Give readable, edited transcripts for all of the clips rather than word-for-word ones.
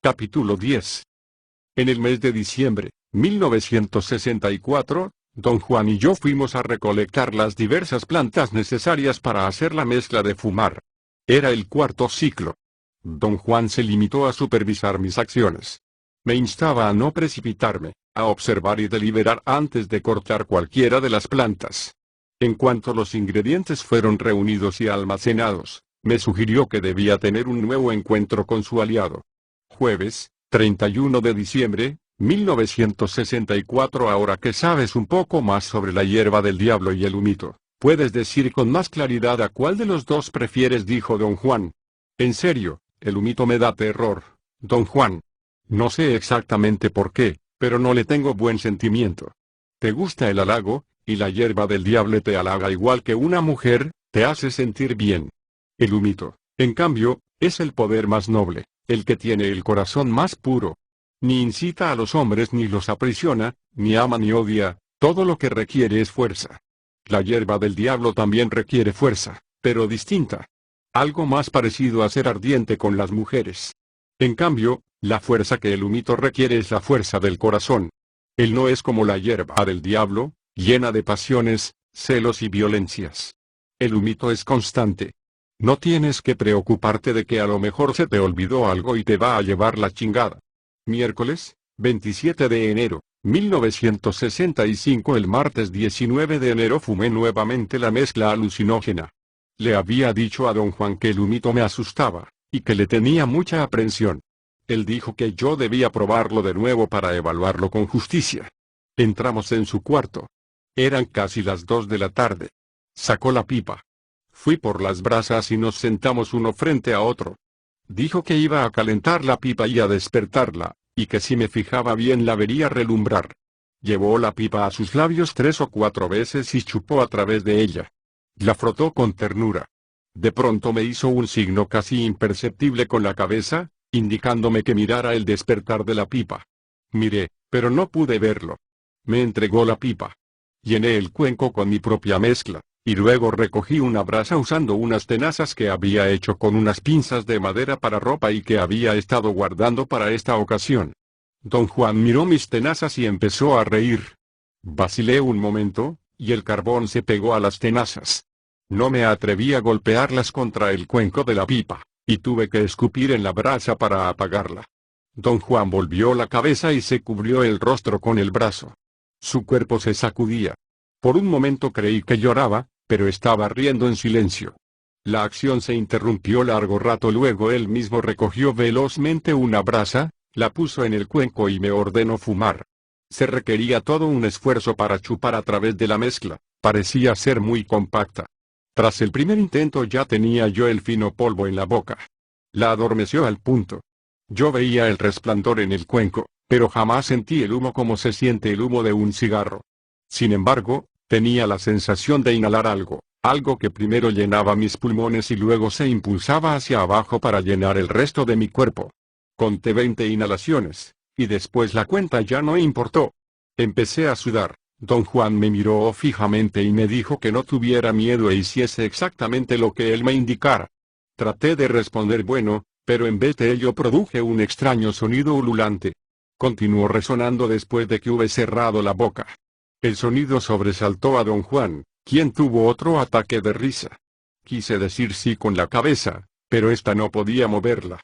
Capítulo 10. En el mes de diciembre, 1964, don Juan y yo fuimos a recolectar las diversas plantas necesarias para hacer la mezcla de fumar. Era el cuarto ciclo. Don Juan se limitó a supervisar mis acciones. Me instaba a no precipitarme, a observar y deliberar antes de cortar cualquiera de las plantas. En cuanto los ingredientes fueron reunidos y almacenados, me sugirió que debía tener un nuevo encuentro con su aliado. Jueves, 31 de diciembre, 1964. Ahora que sabes un poco más sobre la hierba del diablo y el humito, puedes decir con más claridad a cuál de los dos prefieres, dijo don Juan. En serio, el humito me da terror, don Juan. No sé exactamente por qué, pero no le tengo buen sentimiento. Te gusta el halago, y la hierba del diablo te halaga igual que una mujer, te hace sentir bien. El humito, en cambio, es el poder más noble, el que tiene el corazón más puro. Ni incita a los hombres ni los aprisiona, ni ama ni odia, todo lo que requiere es fuerza. La hierba del diablo también requiere fuerza, pero distinta. Algo más parecido a ser ardiente con las mujeres. En cambio, la fuerza que el humito requiere es la fuerza del corazón. Él no es como la hierba del diablo, llena de pasiones, celos y violencias. El humito es constante. No tienes que preocuparte de que a lo mejor se te olvidó algo y te va a llevar la chingada. Miércoles, 27 de enero, 1965. El martes 19 de enero fumé nuevamente la mezcla alucinógena. Le había dicho a don Juan que el humito me asustaba, y que le tenía mucha aprensión. Él dijo que yo debía probarlo de nuevo para evaluarlo con justicia. Entramos en su cuarto. Eran casi las 2 de la tarde. Sacó la pipa. Fui por las brasas y nos sentamos uno frente a otro. Dijo que iba a calentar la pipa y a despertarla, y que si me fijaba bien la vería relumbrar. Llevó la pipa a sus labios 3 o 4 veces y chupó a través de ella. La frotó con ternura. De pronto me hizo un signo casi imperceptible con la cabeza, indicándome que mirara el despertar de la pipa. Miré, pero no pude verlo. Me entregó la pipa. Llené el cuenco con mi propia mezcla, y luego recogí una brasa usando unas tenazas que había hecho con unas pinzas de madera para ropa y que había estado guardando para esta ocasión. Don Juan miró mis tenazas y empezó a reír. Vacilé un momento, y el carbón se pegó a las tenazas. No me atreví a golpearlas contra el cuenco de la pipa, y tuve que escupir en la brasa para apagarla. Don Juan volvió la cabeza y se cubrió el rostro con el brazo. Su cuerpo se sacudía. Por un momento creí que lloraba, pero estaba riendo en silencio. La acción se interrumpió largo rato. Luego él mismo recogió velozmente una brasa, la puso en el cuenco y me ordenó fumar. Se requería todo un esfuerzo para chupar a través de la mezcla, parecía ser muy compacta. Tras el primer intento ya tenía yo el fino polvo en la boca. La adormeció al punto. Yo veía el resplandor en el cuenco, pero jamás sentí el humo como se siente el humo de un cigarro. Sin embargo, tenía la sensación de inhalar algo que primero llenaba mis pulmones y luego se impulsaba hacia abajo para llenar el resto de mi cuerpo. Conté 20 inhalaciones, y después la cuenta ya no importó. Empecé a sudar. Don Juan me miró fijamente y me dijo que no tuviera miedo e hiciese exactamente lo que él me indicara. Traté de responder bueno, pero en vez de ello produje un extraño sonido ululante. Continuó resonando después de que hube cerrado la boca. El sonido sobresaltó a don Juan, quien tuvo otro ataque de risa. Quise decir sí con la cabeza, pero ésta no podía moverla.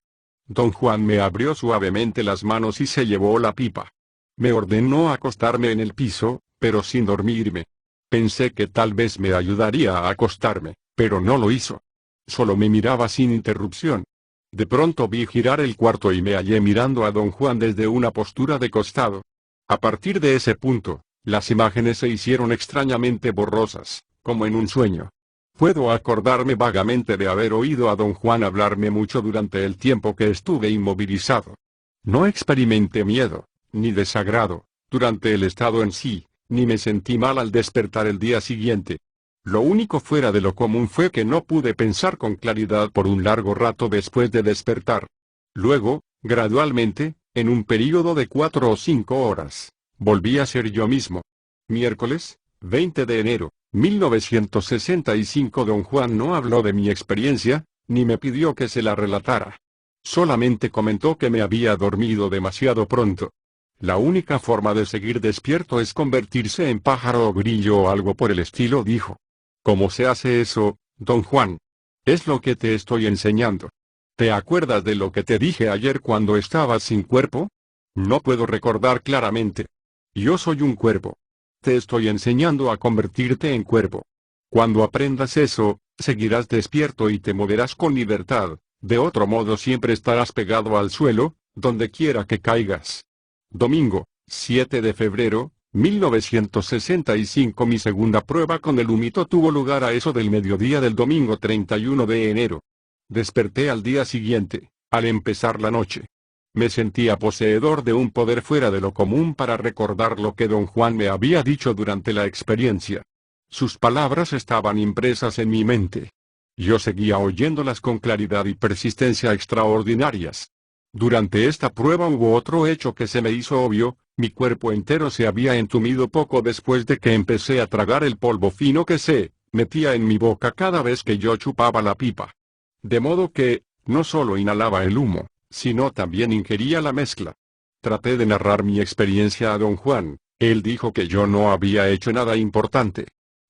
Don Juan me abrió suavemente las manos y se llevó la pipa. Me ordenó acostarme en el piso, pero sin dormirme. Pensé que tal vez me ayudaría a acostarme, pero no lo hizo. Solo me miraba sin interrupción. De pronto vi girar el cuarto y me hallé mirando a don Juan desde una postura de costado. A partir de ese punto, las imágenes se hicieron extrañamente borrosas, como en un sueño. Puedo acordarme vagamente de haber oído a don Juan hablarme mucho durante el tiempo que estuve inmovilizado. No experimenté miedo, ni desagrado, durante el estado en sí, ni me sentí mal al despertar el día siguiente. Lo único fuera de lo común fue que no pude pensar con claridad por un largo rato después de despertar. Luego, gradualmente, en un período de 4 o 5 horas, volví a ser yo mismo. Miércoles, 20 de enero, 1965. Don Juan no habló de mi experiencia, ni me pidió que se la relatara. Solamente comentó que me había dormido demasiado pronto. La única forma de seguir despierto es convertirse en pájaro o grillo o algo por el estilo, dijo. ¿Cómo se hace eso, don Juan? Es lo que te estoy enseñando. ¿Te acuerdas de lo que te dije ayer cuando estabas sin cuerpo? No puedo recordar claramente. Yo soy un cuerpo. Te estoy enseñando a convertirte en cuerpo. Cuando aprendas eso, seguirás despierto y te moverás con libertad, de otro modo siempre estarás pegado al suelo, donde quiera que caigas. Domingo, 7 de febrero, 1965. Mi segunda prueba con el humito tuvo lugar a eso del mediodía del domingo 31 de enero. Desperté al día siguiente, al empezar la noche. Me sentía poseedor de un poder fuera de lo común para recordar lo que don Juan me había dicho durante la experiencia. Sus palabras estaban impresas en mi mente. Yo seguía oyéndolas con claridad y persistencia extraordinarias. Durante esta prueba hubo otro hecho que se me hizo obvio: mi cuerpo entero se había entumido poco después de que empecé a tragar el polvo fino que se metía en mi boca cada vez que yo chupaba la pipa. De modo que, no solo inhalaba el humo, sino también ingería la mezcla. Traté de narrar mi experiencia a don Juan. Él dijo que yo no había hecho nada importante.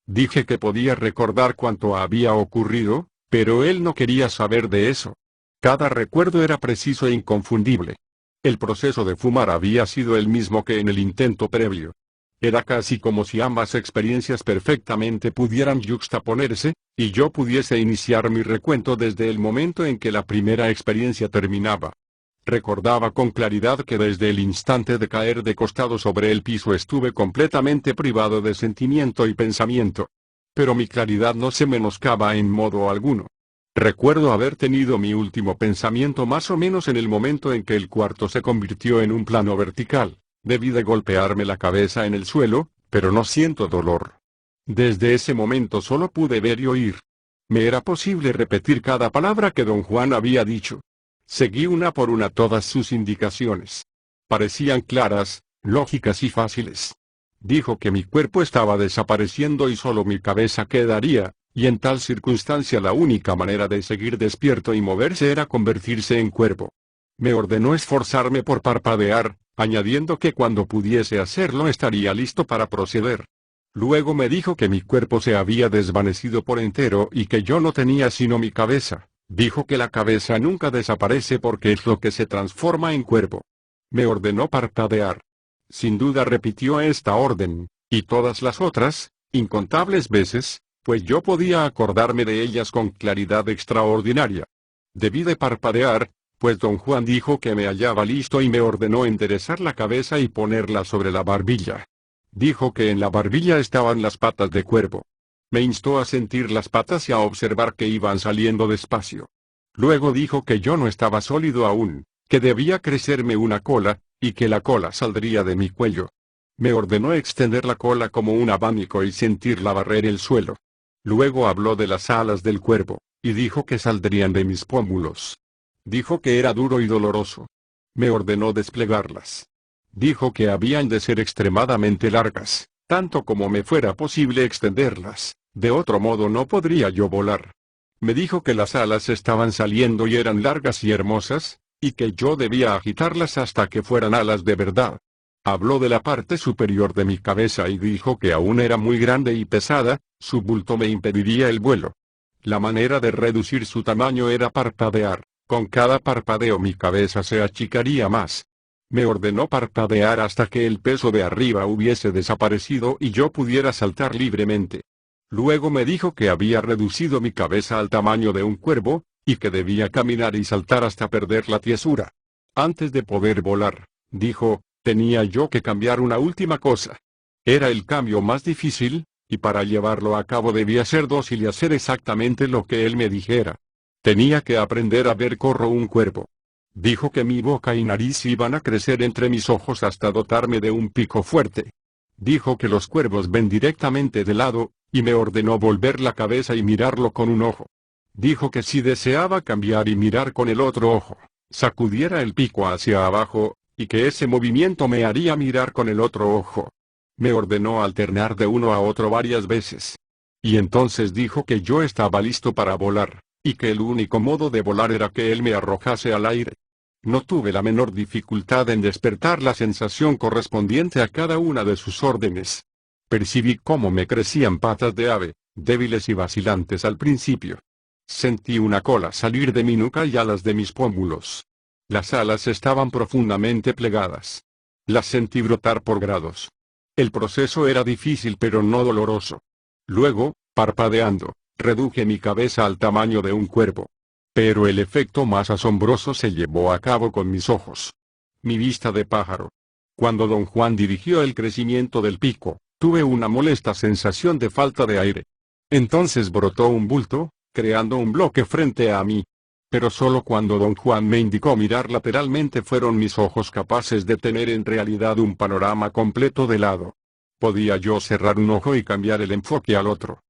Dije que podía recordar cuánto había ocurrido, pero él no quería saber de eso. Cada recuerdo era preciso e inconfundible. El proceso de fumar había sido el mismo que en el intento previo. Era casi como si ambas experiencias perfectamente pudieran yuxtaponerse, y yo pudiese iniciar mi recuento desde el momento en que la primera experiencia terminaba. Recordaba con claridad que desde el instante de caer de costado sobre el piso estuve completamente privado de sentimiento y pensamiento. Pero mi claridad no se menoscaba en modo alguno. Recuerdo haber tenido mi último pensamiento más o menos en el momento en que el cuarto se convirtió en un plano vertical. Debí de golpearme la cabeza en el suelo, pero no siento dolor. Desde ese momento solo pude ver y oír. Me era posible repetir cada palabra que don Juan había dicho. Seguí una por una todas sus indicaciones. Parecían claras, lógicas y fáciles. Dijo que mi cuerpo estaba desapareciendo y solo mi cabeza quedaría, y en tal circunstancia la única manera de seguir despierto y moverse era convertirse en cuerpo. Me ordenó esforzarme por parpadear, añadiendo que cuando pudiese hacerlo estaría listo para proceder. Luego me dijo que mi cuerpo se había desvanecido por entero y que yo no tenía sino mi cabeza. Dijo que la cabeza nunca desaparece porque es lo que se transforma en cuerpo. Me ordenó parpadear. Sin duda repitió esta orden, y todas las otras, incontables veces, pues yo podía acordarme de ellas con claridad extraordinaria. Debí de parpadear, pues don Juan dijo que me hallaba listo y me ordenó enderezar la cabeza y ponerla sobre la barbilla. Dijo que en la barbilla estaban las patas de cuerpo. Me instó a sentir las patas y a observar que iban saliendo despacio. Luego dijo que yo no estaba sólido aún, que debía crecerme una cola, y que la cola saldría de mi cuello. Me ordenó extender la cola como un abanico y sentirla barrer el suelo. Luego habló de las alas del cuerpo, y dijo que saldrían de mis pómulos. Dijo que era duro y doloroso. Me ordenó desplegarlas. Dijo que habían de ser extremadamente largas, tanto como me fuera posible extenderlas, de otro modo no podría yo volar. Me dijo que las alas estaban saliendo y eran largas y hermosas, y que yo debía agitarlas hasta que fueran alas de verdad. Habló de la parte superior de mi cabeza y dijo que aún era muy grande y pesada, su bulto me impediría el vuelo. La manera de reducir su tamaño era parpadear. Con cada parpadeo mi cabeza se achicaría más. Me ordenó parpadear hasta que el peso de arriba hubiese desaparecido y yo pudiera saltar libremente. Luego me dijo que había reducido mi cabeza al tamaño de un cuervo, y que debía caminar y saltar hasta perder la tiesura. Antes de poder volar, dijo, tenía yo que cambiar una última cosa. Era el cambio más difícil, y para llevarlo a cabo debía ser dócil y hacer exactamente lo que él me dijera. Tenía que aprender a ver corro un cuerpo. Dijo que mi boca y nariz iban a crecer entre mis ojos hasta dotarme de un pico fuerte. Dijo que los cuervos ven directamente de lado, y me ordenó volver la cabeza y mirarlo con un ojo. Dijo que si deseaba cambiar y mirar con el otro ojo, sacudiera el pico hacia abajo, y que ese movimiento me haría mirar con el otro ojo. Me ordenó alternar de uno a otro varias veces. Y entonces dijo que yo estaba listo para volar, y que el único modo de volar era que él me arrojase al aire. No tuve la menor dificultad en despertar la sensación correspondiente a cada una de sus órdenes. Percibí cómo me crecían patas de ave, débiles y vacilantes al principio. Sentí una cola salir de mi nuca y alas de mis pómulos. Las alas estaban profundamente plegadas. Las sentí brotar por grados. El proceso era difícil pero no doloroso. Luego, parpadeando, reduje mi cabeza al tamaño de un cuervo. Pero el efecto más asombroso se llevó a cabo con mis ojos. Mi vista de pájaro. Cuando don Juan dirigió el crecimiento del pico, tuve una molesta sensación de falta de aire. Entonces brotó un bulto, creando un bloque frente a mí. Pero solo cuando don Juan me indicó mirar lateralmente fueron mis ojos capaces de tener en realidad un panorama completo de lado. Podía yo cerrar un ojo y cambiar el enfoque al otro.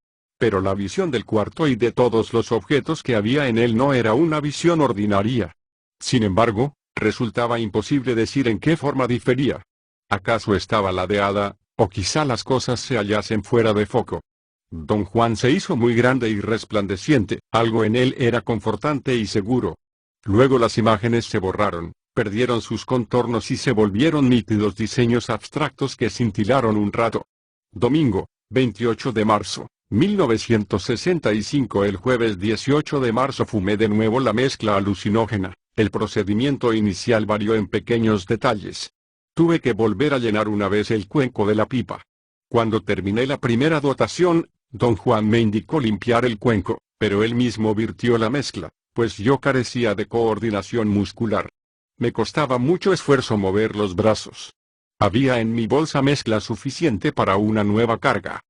Pero la visión del cuarto y de todos los objetos que había en él no era una visión ordinaria. Sin embargo, resultaba imposible decir en qué forma difería. ¿Acaso estaba ladeada, o quizá las cosas se hallasen fuera de foco? Don Juan se hizo muy grande y resplandeciente, algo en él era confortante y seguro. Luego las imágenes se borraron, perdieron sus contornos y se volvieron nítidos diseños abstractos que cintilaron un rato. Domingo, 28 de marzo, 1965. El jueves 18 de marzo fumé de nuevo la mezcla alucinógena. El procedimiento inicial varió en pequeños detalles. Tuve que volver a llenar una vez el cuenco de la pipa. Cuando terminé la primera dotación, don Juan me indicó limpiar el cuenco, pero él mismo virtió la mezcla, pues yo carecía de coordinación muscular. Me costaba mucho esfuerzo mover los brazos. Había en mi bolsa mezcla suficiente para una nueva carga.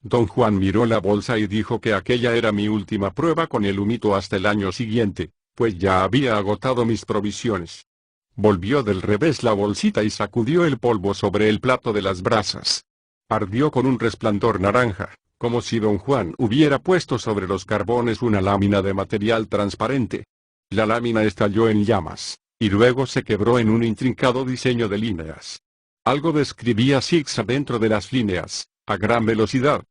Don Juan miró la bolsa y dijo que aquella era mi última prueba con el humito hasta el año siguiente, pues ya había agotado mis provisiones. Volvió del revés la bolsita y sacudió el polvo sobre el plato de las brasas. Ardió con un resplandor naranja, como si don Juan hubiera puesto sobre los carbones una lámina de material transparente. La lámina estalló en llamas, y luego se quebró en un intrincado diseño de líneas. Algo describía zigzag dentro de las líneas, a gran velocidad.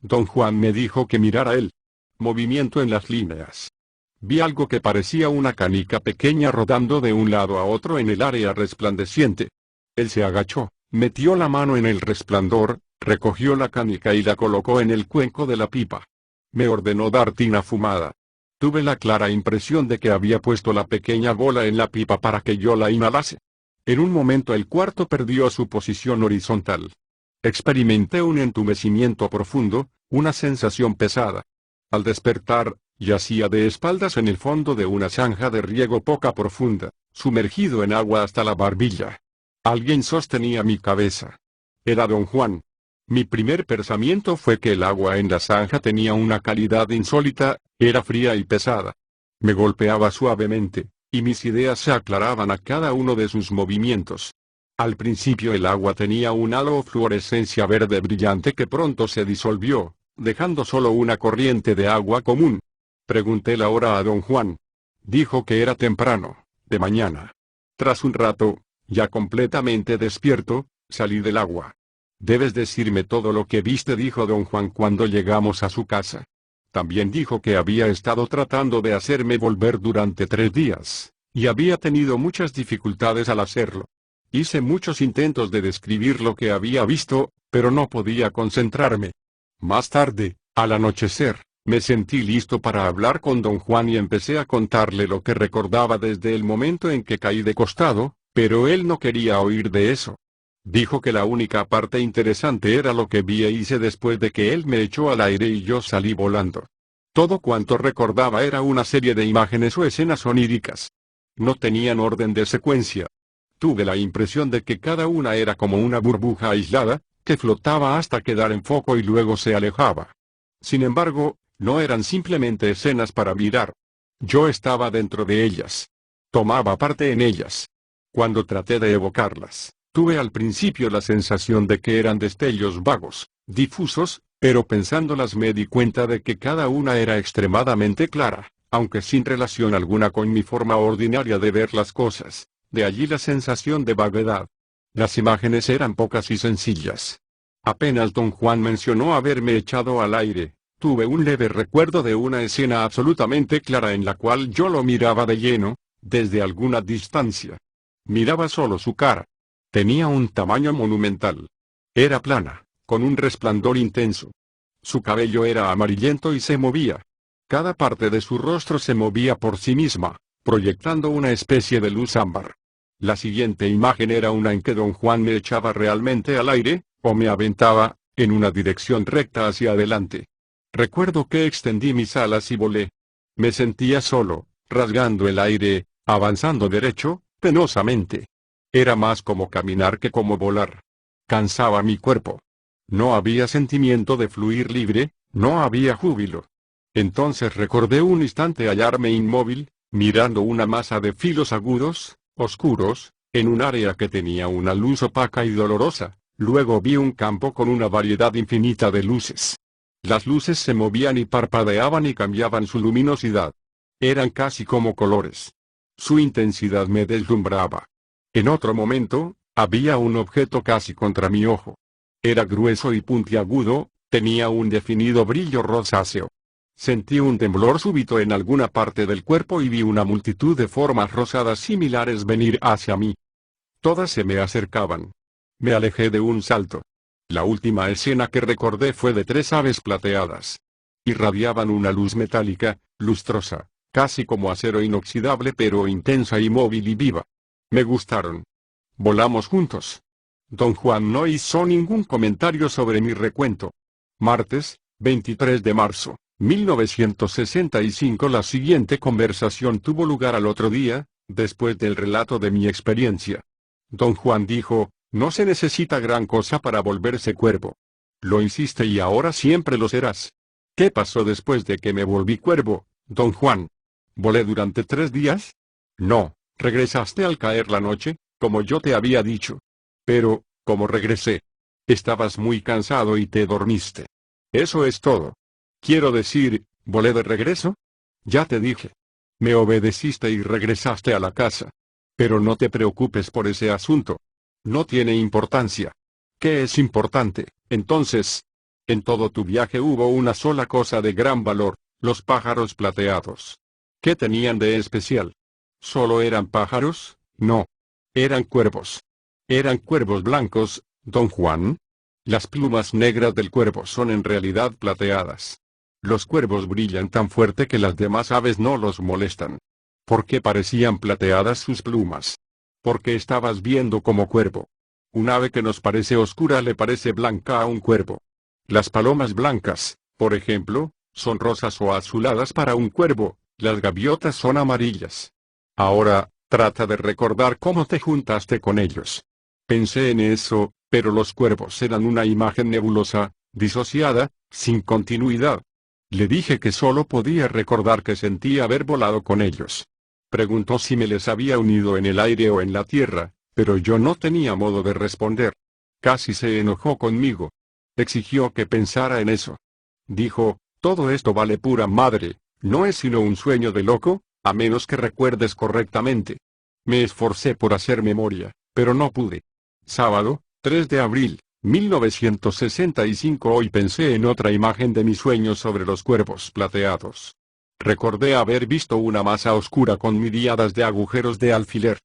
Don Juan me dijo que mirara el movimiento en las líneas. Vi algo que parecía una canica pequeña rodando de un lado a otro en el área resplandeciente. Él se agachó, metió la mano en el resplandor, recogió la canica y la colocó en el cuenco de la pipa. Me ordenó dar tina fumada. Tuve la clara impresión de que había puesto la pequeña bola en la pipa para que yo la inhalase. En un momento el cuarto perdió su posición horizontal. Experimenté un entumecimiento profundo, una sensación pesada. Al despertar, yacía de espaldas en el fondo de una zanja de riego poca profunda, sumergido en agua hasta la barbilla. Alguien sostenía mi cabeza. Era don Juan. Mi primer pensamiento fue que el agua en la zanja tenía una calidad insólita, era fría y pesada. Me golpeaba suavemente, y mis ideas se aclaraban a cada uno de sus movimientos. Al principio el agua tenía un halo o fluorescencia verde brillante que pronto se disolvió, dejando solo una corriente de agua común. Pregunté la hora a don Juan. Dijo que era temprano, de mañana. Tras un rato, ya completamente despierto, salí del agua. Debes decirme todo lo que viste, dijo don Juan cuando llegamos a su casa. También dijo que había estado tratando de hacerme volver durante 3 días, y había tenido muchas dificultades al hacerlo. Hice muchos intentos de describir lo que había visto, pero no podía concentrarme. Más tarde, al anochecer, me sentí listo para hablar con don Juan y empecé a contarle lo que recordaba desde el momento en que caí de costado, pero él no quería oír de eso. Dijo que la única parte interesante era lo que vi e hice después de que él me echó al aire y yo salí volando. Todo cuanto recordaba era una serie de imágenes o escenas oníricas. No tenían orden de secuencia. Tuve la impresión de que cada una era como una burbuja aislada, que flotaba hasta quedar en foco y luego se alejaba. Sin embargo, no eran simplemente escenas para mirar. Yo estaba dentro de ellas. Tomaba parte en ellas. Cuando traté de evocarlas, tuve al principio la sensación de que eran destellos vagos, difusos, pero pensándolas me di cuenta de que cada una era extremadamente clara, aunque sin relación alguna con mi forma ordinaria de ver las cosas. De allí la sensación de vaguedad. Las imágenes eran pocas y sencillas. Apenas don Juan mencionó haberme echado al aire, Tuve un leve recuerdo de una escena absolutamente clara en la cual yo lo miraba de lleno, desde alguna distancia. Miraba solo su cara. Tenía un tamaño monumental. Era plana, con un resplandor intenso. Su cabello era amarillento y se movía. Cada parte de su rostro se movía por sí misma, proyectando una especie de luz ámbar. La siguiente imagen era una en que don Juan me echaba realmente al aire, o me aventaba, en una dirección recta hacia adelante. Recuerdo que extendí mis alas y volé. Me sentía solo, rasgando el aire, avanzando derecho, penosamente. Era más como caminar que como volar. Cansaba mi cuerpo. No había sentimiento de fluir libre, no había júbilo. Entonces recordé un instante hallarme inmóvil, mirando una masa de filos agudos, oscuros, en un área que tenía una luz opaca y dolorosa. Luego vi un campo con una variedad infinita de luces. Las luces se movían y parpadeaban y cambiaban su luminosidad. Eran casi como colores. Su intensidad me deslumbraba. En otro momento, había un objeto casi contra mi ojo. Era grueso y puntiagudo, tenía un definido brillo rosáceo. Sentí un temblor súbito en alguna parte del cuerpo y vi una multitud de formas rosadas similares venir hacia mí. Todas se me acercaban. Me alejé de un salto. La última escena que recordé fue de 3 aves plateadas. Irradiaban una luz metálica, lustrosa, casi como acero inoxidable pero intensa y móvil y viva. Me gustaron. Volamos juntos. Don Juan no hizo ningún comentario sobre mi recuento. Martes, 23 de marzo, 1965. La siguiente conversación tuvo lugar al otro día, después del relato de mi experiencia. Don Juan dijo: no se necesita gran cosa para volverse cuervo. Lo hiciste y ahora siempre lo serás. ¿Qué pasó después de que me volví cuervo, don Juan? ¿Volé durante 3 días? No, regresaste al caer la noche, como yo te había dicho. Pero, ¿cómo regresé? Estabas muy cansado y te dormiste. Eso es todo. Quiero decir, ¿volé de regreso? Ya te dije. Me obedeciste y regresaste a la casa. Pero no te preocupes por ese asunto. No tiene importancia. ¿Qué es importante, entonces? En todo tu viaje hubo una sola cosa de gran valor, los pájaros plateados. ¿Qué tenían de especial? ¿Solo eran pájaros? No. Eran cuervos. Eran cuervos blancos, don Juan. Las plumas negras del cuervo son en realidad plateadas. Los cuervos brillan tan fuerte que las demás aves no los molestan. ¿Por qué parecían plateadas sus plumas? Porque estabas viendo como cuervo. Un ave que nos parece oscura le parece blanca a un cuervo. Las palomas blancas, por ejemplo, son rosas o azuladas para un cuervo, las gaviotas son amarillas. Ahora, trata de recordar cómo te juntaste con ellos. Pensé en eso, pero los cuervos eran una imagen nebulosa, disociada, sin continuidad. Le dije que solo podía recordar que sentí haber volado con ellos. Preguntó si me les había unido en el aire o en la tierra, pero yo no tenía modo de responder. Casi se enojó conmigo. Exigió que pensara en eso. Dijo: todo esto vale pura madre, no es sino un sueño de loco, a menos que recuerdes correctamente. Me esforcé por hacer memoria, pero no pude. Sábado, 3 de abril, 1965. Hoy pensé en otra imagen de mis sueños sobre los cuervos plateados. Recordé haber visto una masa oscura con miríadas de agujeros de alfiler.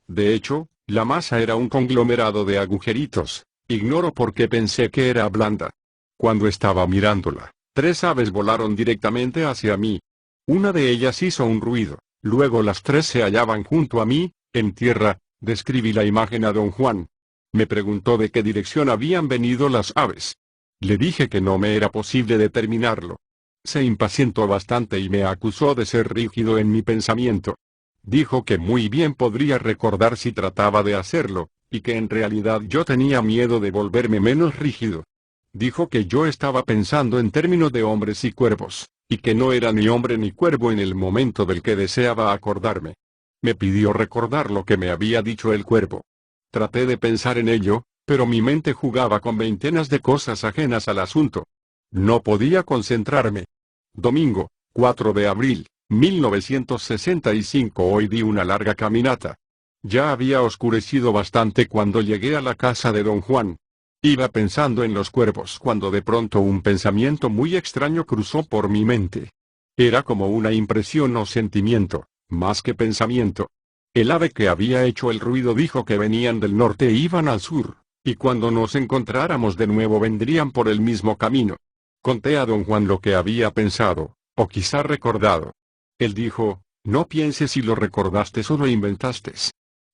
De hecho, la masa era un conglomerado de agujeritos. Ignoro por qué pensé que era blanda. Cuando estaba mirándola, 3 aves volaron directamente hacia mí. Una de ellas hizo un ruido, luego las 3 se hallaban junto a mí, en tierra. Describí la imagen a don Juan. Me preguntó de qué dirección habían venido las aves. Le dije que no me era posible determinarlo. Se impacientó bastante y me acusó de ser rígido en mi pensamiento. Dijo que muy bien podría recordar si trataba de hacerlo, y que en realidad yo tenía miedo de volverme menos rígido. Dijo que yo estaba pensando en términos de hombres y cuervos, y que no era ni hombre ni cuervo en el momento del que deseaba acordarme. Me pidió recordar lo que me había dicho el cuervo. Traté de pensar en ello, pero mi mente jugaba con veintenas de cosas ajenas al asunto. No podía concentrarme. Domingo, 4 de abril, 1965. Hoy di una larga caminata. Ya había oscurecido bastante cuando llegué a la casa de don Juan. Iba pensando en los cuervos cuando de pronto un pensamiento muy extraño cruzó por mi mente. Era como una impresión o sentimiento, más que pensamiento. El ave que había hecho el ruido dijo que venían del norte e iban al sur, y cuando nos encontráramos de nuevo vendrían por el mismo camino. Conté a don Juan lo que había pensado, o quizá recordado. Él dijo, no pienses si lo recordaste o lo inventaste.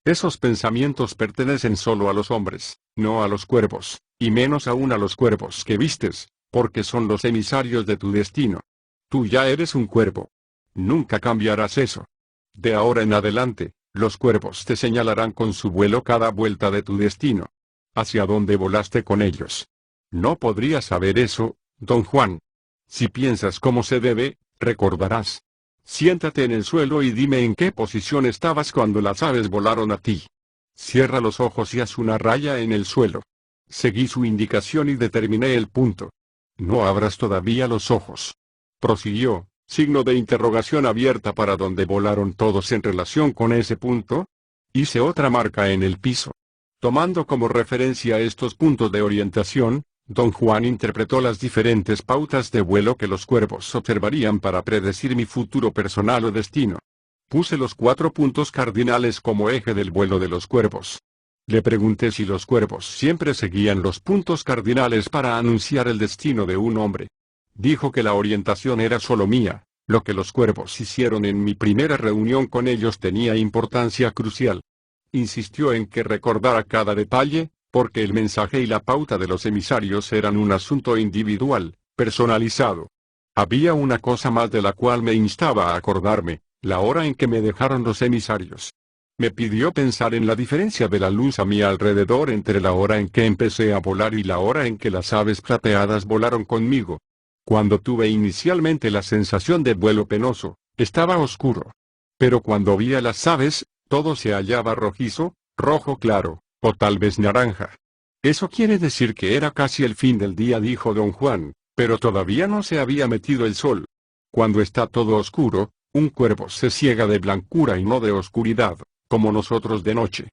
Esos pensamientos pertenecen solo a los hombres, no a los cuervos, y menos aún a los cuervos que vistes, porque son los emisarios de tu destino. Tú ya eres un cuervo. Nunca cambiarás eso. De ahora en adelante, los cuervos te señalarán con su vuelo cada vuelta de tu destino. Hacia dónde volaste con ellos. No podrías saber eso, don Juan. Si piensas como se debe, recordarás. Siéntate en el suelo y dime en qué posición estabas cuando las aves volaron a ti. Cierra los ojos y haz una raya en el suelo. Seguí su indicación y determiné el punto. No abras todavía los ojos. Prosiguió, signo de interrogación abierta para donde volaron todos en relación con ese punto. Hice otra marca en el piso. Tomando como referencia estos puntos de orientación, don Juan interpretó las diferentes pautas de vuelo que los cuervos observarían para predecir mi futuro personal o destino. Puse los 4 puntos cardinales como eje del vuelo de los cuervos. Le pregunté si los cuervos siempre seguían los puntos cardinales para anunciar el destino de un hombre. Dijo que la orientación era solo mía, lo que los cuervos hicieron en mi primera reunión con ellos tenía importancia crucial. Insistió en que recordara cada detalle, porque el mensaje y la pauta de los emisarios eran un asunto individual, personalizado. Había una cosa más de la cual me instaba a acordarme, la hora en que me dejaron los emisarios. Me pidió pensar en la diferencia de la luz a mi alrededor entre la hora en que empecé a volar y la hora en que las aves plateadas volaron conmigo. Cuando tuve inicialmente la sensación de vuelo penoso, estaba oscuro. Pero cuando vi a las aves, todo se hallaba rojizo, rojo claro, o tal vez naranja. Eso quiere decir que era casi el fin del día, dijo don Juan, pero todavía no se había metido el sol. Cuando está todo oscuro, un cuervo se ciega de blancura y no de oscuridad, como nosotros de noche.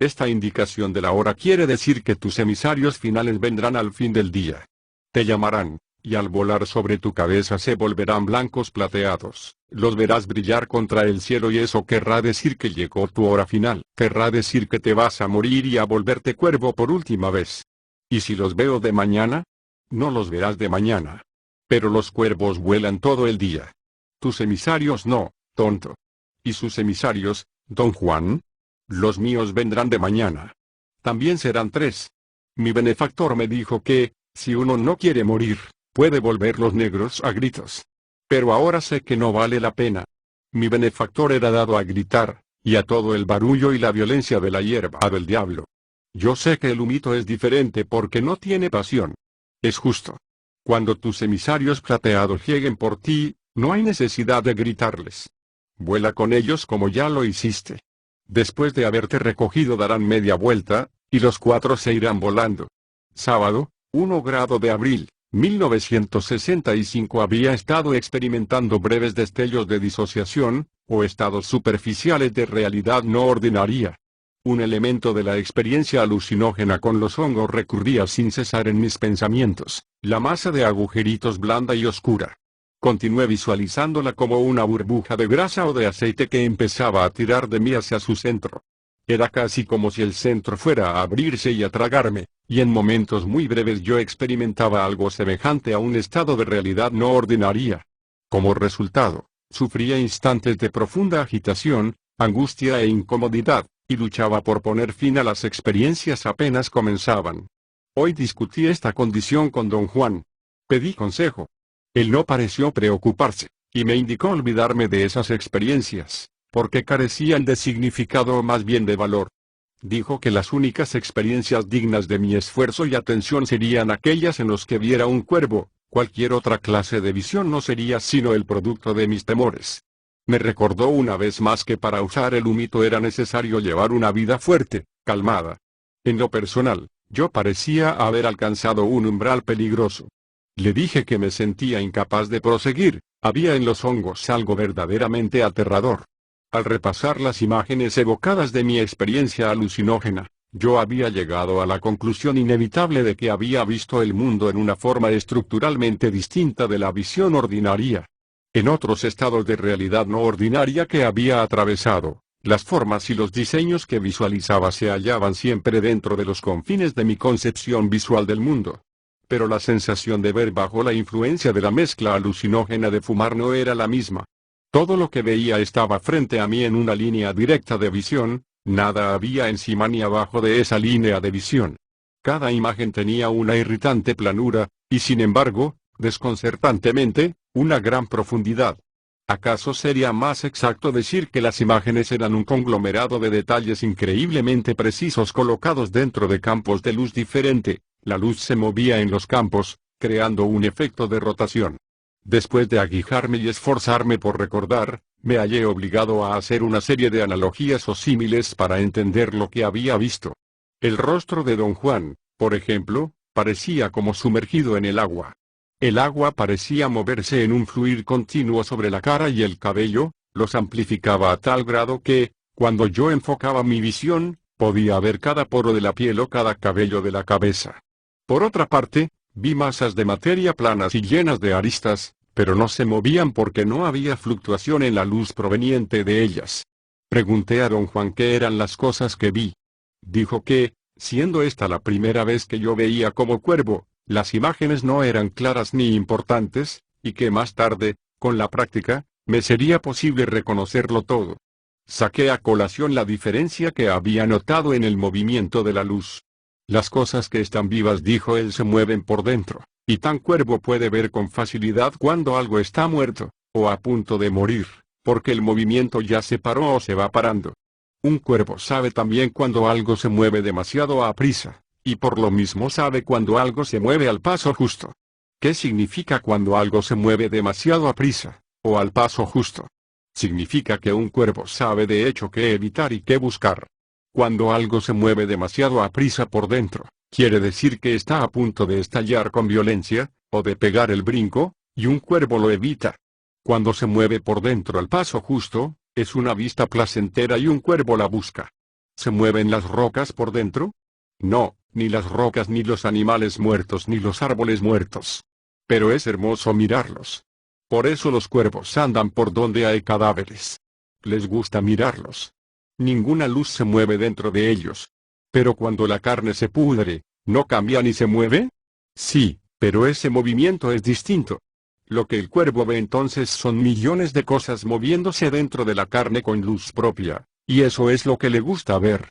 Esta indicación de la hora quiere decir que tus emisarios finales vendrán al fin del día. Te llamarán, y al volar sobre tu cabeza se volverán blancos plateados. Los verás brillar contra el cielo y eso querrá decir que llegó tu hora final. Querrá decir que te vas a morir y a volverte cuervo por última vez. ¿Y si los veo de mañana? No los verás de mañana. Pero los cuervos vuelan todo el día. Tus emisarios no, tonto. ¿Y sus emisarios, don Juan? Los míos vendrán de mañana. También serán 3. Mi benefactor me dijo que, si uno no quiere morir, puede volverlos negros a gritos. Pero ahora sé que no vale la pena. Mi benefactor era dado a gritar, y a todo el barullo y la violencia de la hierba del diablo. Yo sé que el humito es diferente porque no tiene pasión. Es justo. Cuando tus emisarios plateados lleguen por ti, no hay necesidad de gritarles. Vuela con ellos como ya lo hiciste. Después de haberte recogido darán media vuelta, y los 4 se irán volando. Sábado, 1 grado de abril. 1965 había estado experimentando breves destellos de disociación, o estados superficiales de realidad no ordinaria. Un elemento de la experiencia alucinógena con los hongos recurría sin cesar en mis pensamientos, la masa de agujeritos blanda y oscura. Continué visualizándola como una burbuja de grasa o de aceite que empezaba a tirar de mí hacia su centro. Era casi como si el centro fuera a abrirse y a tragarme, y en momentos muy breves yo experimentaba algo semejante a un estado de realidad no ordinaria. Como resultado, sufría instantes de profunda agitación, angustia e incomodidad, y luchaba por poner fin a las experiencias apenas comenzaban. Hoy discutí esta condición con don Juan. Pedí consejo. Él no pareció preocuparse, y me indicó olvidarme de esas experiencias, porque carecían de significado o más bien de valor. Dijo que las únicas experiencias dignas de mi esfuerzo y atención serían aquellas en las que viera un cuervo, cualquier otra clase de visión no sería sino el producto de mis temores. Me recordó una vez más que para usar el humito era necesario llevar una vida fuerte, calmada. En lo personal, yo parecía haber alcanzado un umbral peligroso. Le dije que me sentía incapaz de proseguir, había en los hongos algo verdaderamente aterrador. Al repasar las imágenes evocadas de mi experiencia alucinógena, Yo había llegado a la conclusión inevitable de que había visto el mundo en una forma estructuralmente distinta de la visión ordinaria. En otros estados de realidad no ordinaria que había atravesado, las formas y los diseños que visualizaba se hallaban siempre dentro de los confines de mi concepción visual del mundo. Pero la sensación de ver bajo la influencia de la mezcla alucinógena de fumar no era la misma. Todo lo que veía estaba frente a mí en una línea directa de visión, nada había encima ni abajo de esa línea de visión. Cada imagen tenía una irritante planura, y sin embargo, desconcertantemente, una gran profundidad. ¿Acaso sería más exacto decir que las imágenes eran un conglomerado de detalles increíblemente precisos colocados dentro de campos de luz diferente? La luz se movía en los campos, creando un efecto de rotación. Después de aguijarme y esforzarme por recordar, me hallé obligado a hacer una serie de analogías o símiles para entender lo que había visto. El rostro de don Juan, por ejemplo, parecía como sumergido en el agua. El agua parecía moverse en un fluir continuo sobre la cara y el cabello, los amplificaba a tal grado que, cuando yo enfocaba mi visión, podía ver cada poro de la piel o cada cabello de la cabeza. Por otra parte, vi masas de materia planas y llenas de aristas, pero no se movían porque no había fluctuación en la luz proveniente de ellas. Pregunté a don Juan qué eran las cosas que vi. Dijo que, siendo esta la primera vez que yo veía como cuervo, las imágenes no eran claras ni importantes, y que más tarde, con la práctica, me sería posible reconocerlo todo. Saqué a colación la diferencia que había notado en el movimiento de la luz. Las cosas que están vivas, dijo él, se mueven por dentro, y tan cuervo puede ver con facilidad cuando algo está muerto, o a punto de morir, porque el movimiento ya se paró o se va parando. Un cuervo sabe también cuando algo se mueve demasiado a prisa, y por lo mismo sabe cuando algo se mueve al paso justo. ¿Qué significa cuando algo se mueve demasiado a prisa, o al paso justo? Significa que un cuervo sabe de hecho qué evitar y qué buscar. Cuando algo se mueve demasiado a prisa por dentro, quiere decir que está a punto de estallar con violencia, o de pegar el brinco, y un cuervo lo evita. Cuando se mueve por dentro al paso justo, es una vista placentera y un cuervo la busca. ¿Se mueven las rocas por dentro? No, ni las rocas ni los animales muertos ni los árboles muertos. Pero es hermoso mirarlos. Por eso los cuervos andan por donde hay cadáveres. Les gusta mirarlos. Ninguna luz se mueve dentro de ellos. Pero cuando la carne se pudre, ¿no cambia ni se mueve? Sí, pero ese movimiento es distinto. Lo que el cuervo ve entonces son millones de cosas moviéndose dentro de la carne con luz propia, y eso es lo que le gusta ver.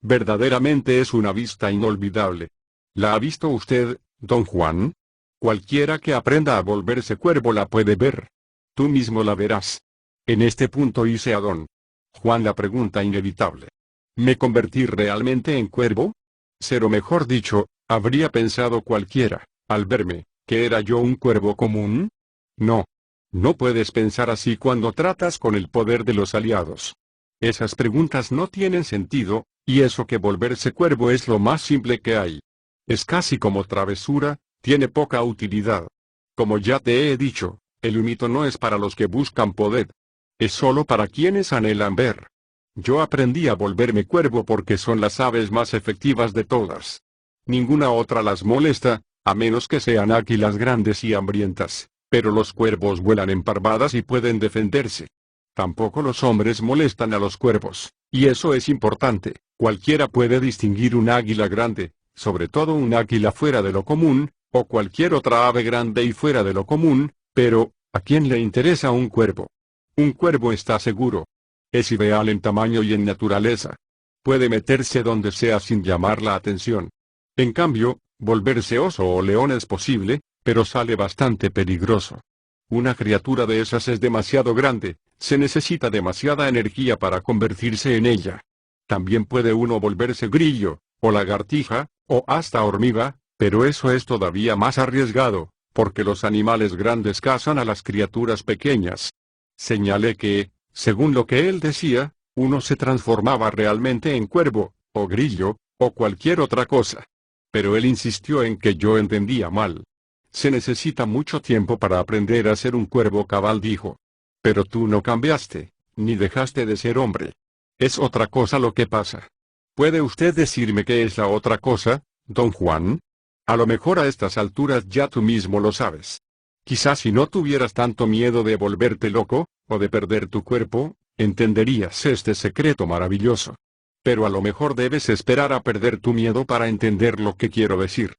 Verdaderamente es una vista inolvidable. ¿La ha visto usted, don Juan? Cualquiera que aprenda a volverse cuervo la puede ver. Tú mismo la verás. En este punto hice a don Juan la pregunta inevitable. ¿Me convertí realmente en cuervo? Ser o mejor dicho, habría pensado cualquiera, al verme, que era yo un cuervo común. No. No puedes pensar así cuando tratas con el poder de los aliados. Esas preguntas no tienen sentido, y eso que volverse cuervo es lo más simple que hay. Es casi como travesura, tiene poca utilidad. Como ya te he dicho, el mito no es para los que buscan poder. Es solo para quienes anhelan ver. Yo aprendí a volverme cuervo porque son las aves más efectivas de todas. Ninguna otra las molesta, a menos que sean águilas grandes y hambrientas, pero los cuervos vuelan en parvadas y pueden defenderse. Tampoco los hombres molestan a los cuervos, y eso es importante. Cualquiera puede distinguir un águila grande, sobre todo un águila fuera de lo común, o cualquier otra ave grande y fuera de lo común, pero, ¿a quién le interesa un cuervo? Un cuervo está seguro. Es ideal en tamaño y en naturaleza. Puede meterse donde sea sin llamar la atención. En cambio, volverse oso o león es posible, pero sale bastante peligroso. Una criatura de esas es demasiado grande, se necesita demasiada energía para convertirse en ella. También puede uno volverse grillo, o lagartija, o hasta hormiga, pero eso es todavía más arriesgado, porque los animales grandes cazan a las criaturas pequeñas. Señalé que, según lo que él decía, uno se transformaba realmente en cuervo, o grillo, o cualquier otra cosa. Pero él insistió en que yo entendía mal. Se necesita mucho tiempo para aprender a ser un cuervo cabal, dijo. Pero tú no cambiaste, ni dejaste de ser hombre. Es otra cosa lo que pasa. ¿Puede usted decirme qué es la otra cosa, don Juan? A lo mejor a estas alturas ya tú mismo lo sabes. Quizás si no tuvieras tanto miedo de volverte loco, o de perder tu cuerpo, entenderías este secreto maravilloso. Pero a lo mejor debes esperar a perder tu miedo para entender lo que quiero decir.